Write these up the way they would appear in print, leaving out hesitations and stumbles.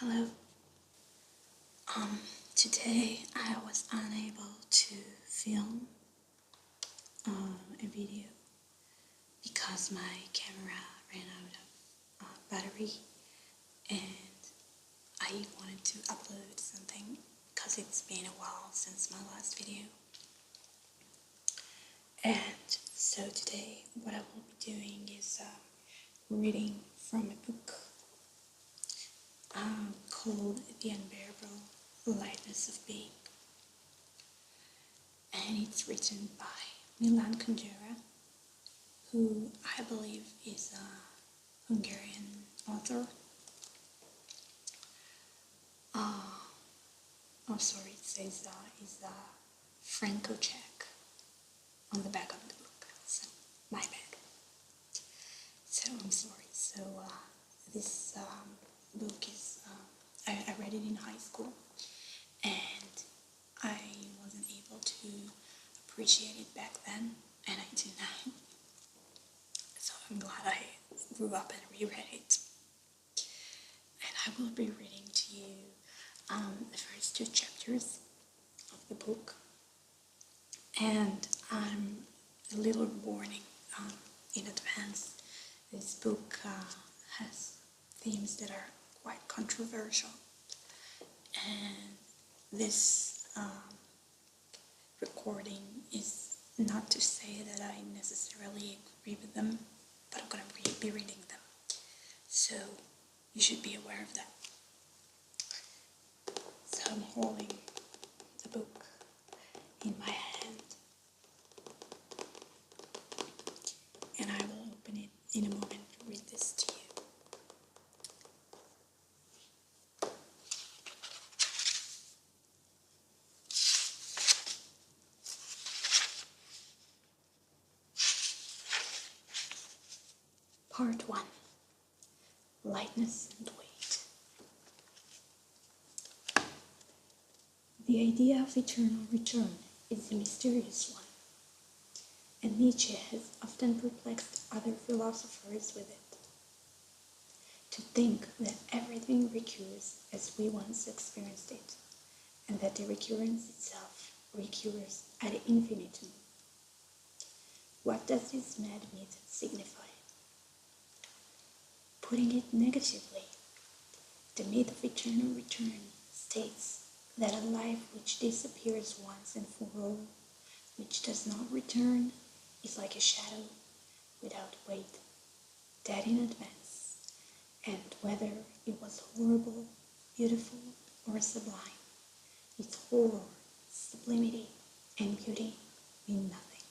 Hello. Today I was unable to film a video because my camera ran out of battery, and I wanted to upload something because it's been a while since my last video. And so today what I will be doing is reading from a book called The Unbearable Lightness of Being, and it's written by Milan Kundera, who I believe is a Hungarian author. It says is Franco-Czech on the back of the book, so my bad. So I'm sorry. So this book is, I read it in high school, and I wasn't able to appreciate it back then, and I do now. So I'm glad I grew up and reread it. And I will be reading to you the first 2 chapters of the book. And a little warning in advance. This book has themes that are quite controversial, and this recording is not to say that I necessarily agree with them, but I'm going to be reading them, so you should be aware of that. So I'm holding the book in my hand, and I will open it in a moment to read this to you. Part 1. Lightness and Weight. The idea of eternal return is a mysterious one, and Nietzsche has often perplexed other philosophers with it. To think that everything recurs as we once experienced it, and that the recurrence itself recurs ad infinitum. What does this mad myth signify? Putting it negatively, the myth of eternal return states that a life which disappears once and for all, which does not return, is like a shadow without weight, dead in advance, and whether it was horrible, beautiful, or sublime, its horror, sublimity, and beauty mean nothing.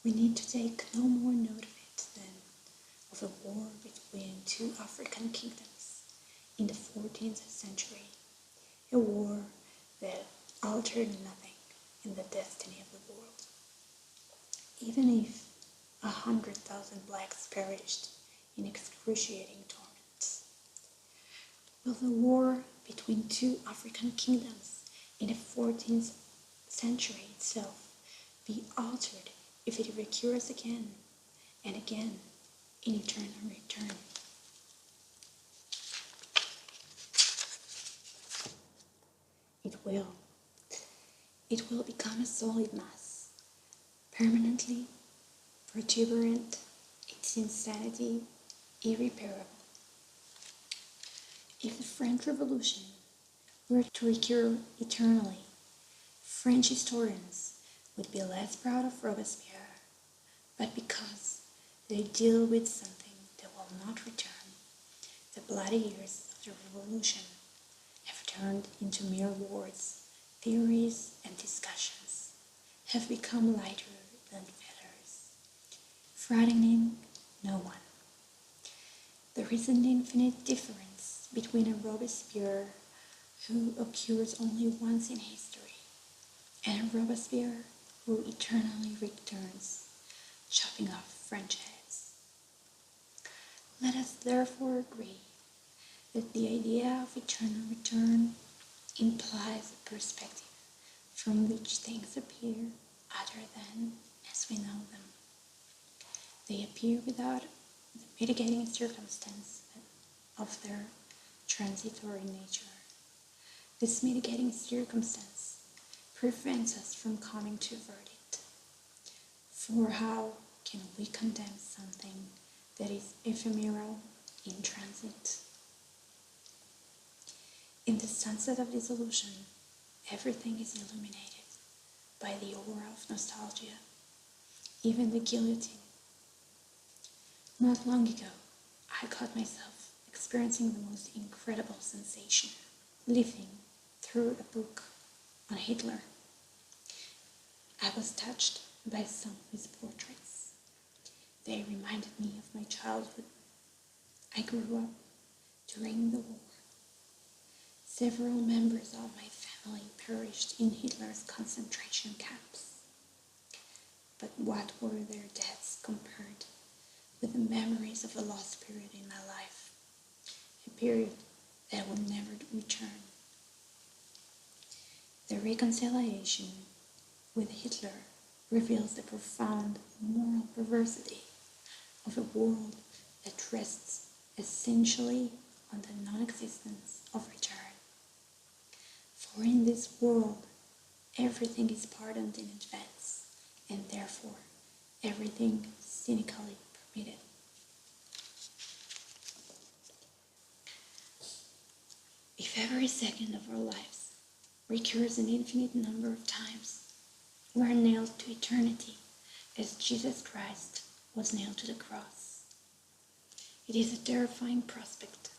We need to take no more note of it than of a war between 2 African kingdoms in the 14th century, a war that altered nothing in the destiny of the world. Even if 100,000 blacks perished in excruciating torments, will the war between 2 African kingdoms in the 14th century itself be altered if it recurs again and again in eternal return? It will. It will become a solid mass, permanently protuberant, its insanity irreparable. If the French Revolution were to recur eternally, French historians would be less proud of Robespierre, but because they deal with something that will not return, the bloody years of the Revolution have turned into mere words, theories, and discussions, have become lighter than feathers, frightening no one. There is an infinite difference between a Robespierre who occurs only once in history and a Robespierre who eternally returns, chopping off French heads. Let us therefore agree that the idea of eternal return implies a perspective from which things appear other than as we know them. They appear without the mitigating circumstance of their transitory nature. This mitigating circumstance prevents us from coming to a verdict. For how can we condemn something that is ephemeral, in transit? In the sunset of dissolution, everything is illuminated by the aura of nostalgia, even the guillotine. Not long ago, I caught myself experiencing the most incredible sensation, leafing through a book on Hitler. I was touched by some of his portraits. They reminded me of my childhood. I grew up during the war. Several members of my family perished in Hitler's concentration camps. But what were their deaths compared with the memories of a lost period in my life, a period that would never return? The reconciliation with Hitler reveals the profound moral perversity of a world that rests essentially on the non-existence of return. For in this world, everything is pardoned in advance, and therefore everything cynically permitted. If every second of our lives recurs an infinite number of times, we are nailed to eternity as Jesus Christ was nailed to the cross. It is a terrifying prospect.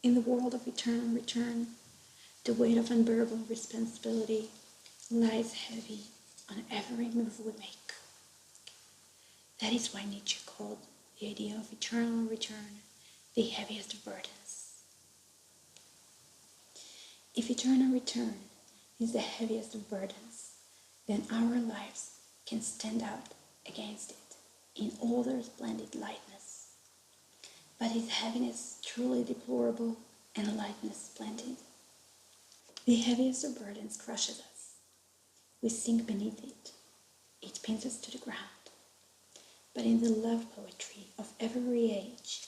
In the world of eternal return, the weight of unbearable responsibility lies heavy on every move we make. That is why Nietzsche called the idea of eternal return the heaviest of burdens. If eternal return is the heaviest of burdens, then our lives can stand out against it in all their splendid lightness. But is heaviness truly deplorable and lightness splendid? The heaviest of burdens crushes us. We sink beneath it. It pins us to the ground. But in the love poetry of every age,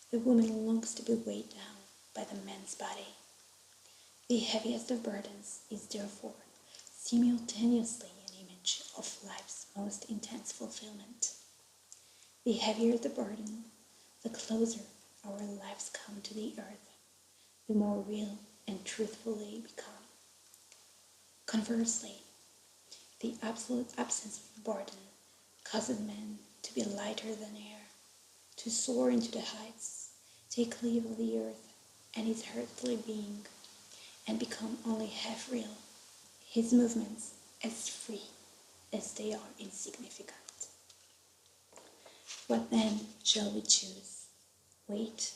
the woman longs to be weighed down by the man's body. The heaviest of burdens is therefore simultaneously an image of life's most intense fulfillment. The heavier the burden, the closer our lives come to the earth, the more real and truthful they become. Conversely, the absolute absence of burden causes man to be lighter than air, to soar into the heights, take leave of the earth and his earthly being, and become only half real, his movements as free as they are insignificant. What then shall we choose, weight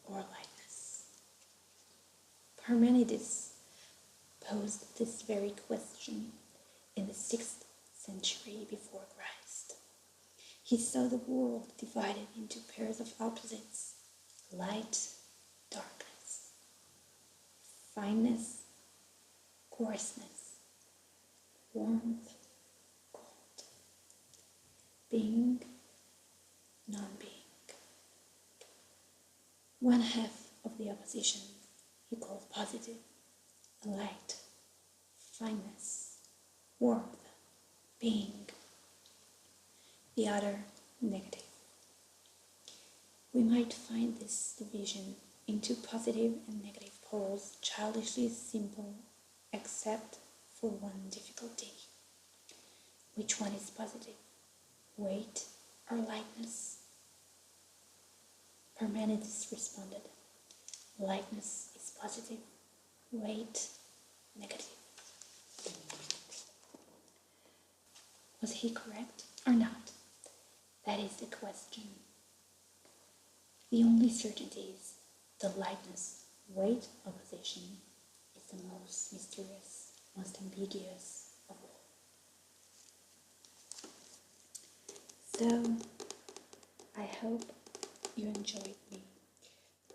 or lightness? Parmenides posed this very question in the 6th century before Christ. He saw the world divided into pairs of opposites, light, darkness, fineness, coarseness, warmth, cold, being, non-being. One half of the opposition he called positive, light, fineness, warmth, being. The other negative. We might find this division into positive and negative poles childishly simple, except for one difficulty. Which one is positive, weight or lightness? Parmenides responded, lightness is positive, weight negative. Was he correct or not? That is the question. The only certainty is the lightness-weight opposition is the most mysterious, most ambiguous of all. So, I hope you enjoyed me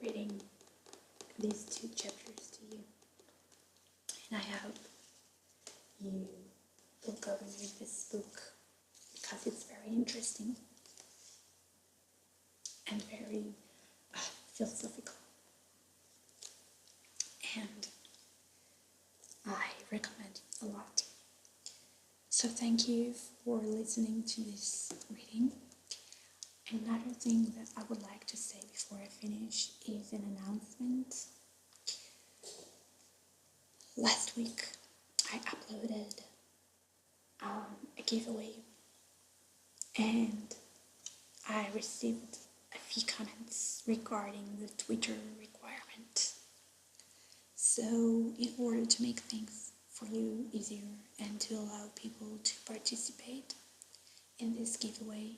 reading these 2 chapters to you. And I hope you will go and read this book because it's very interesting and very philosophical. and I recommend it a lot. So thank you for listening to this reading. Another thing that I would like to say before I finish is an announcement. Last week I uploaded a giveaway and I received a few comments regarding the Twitter requirement. So in order to make things for you easier and to allow people to participate in this giveaway,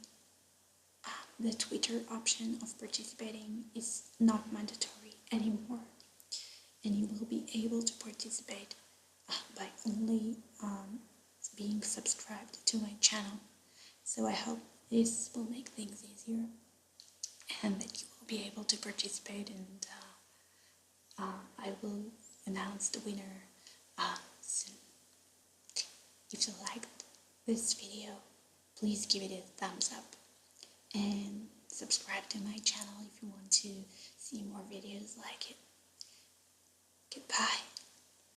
the Twitter option of participating is not mandatory anymore, and you will be able to participate by only being subscribed to my channel. So I hope this will make things easier and that you will be able to participate, and I will announce the winner soon. If you liked this video, please give it a thumbs up and subscribe to my channel if you want to see more videos like it. Goodbye.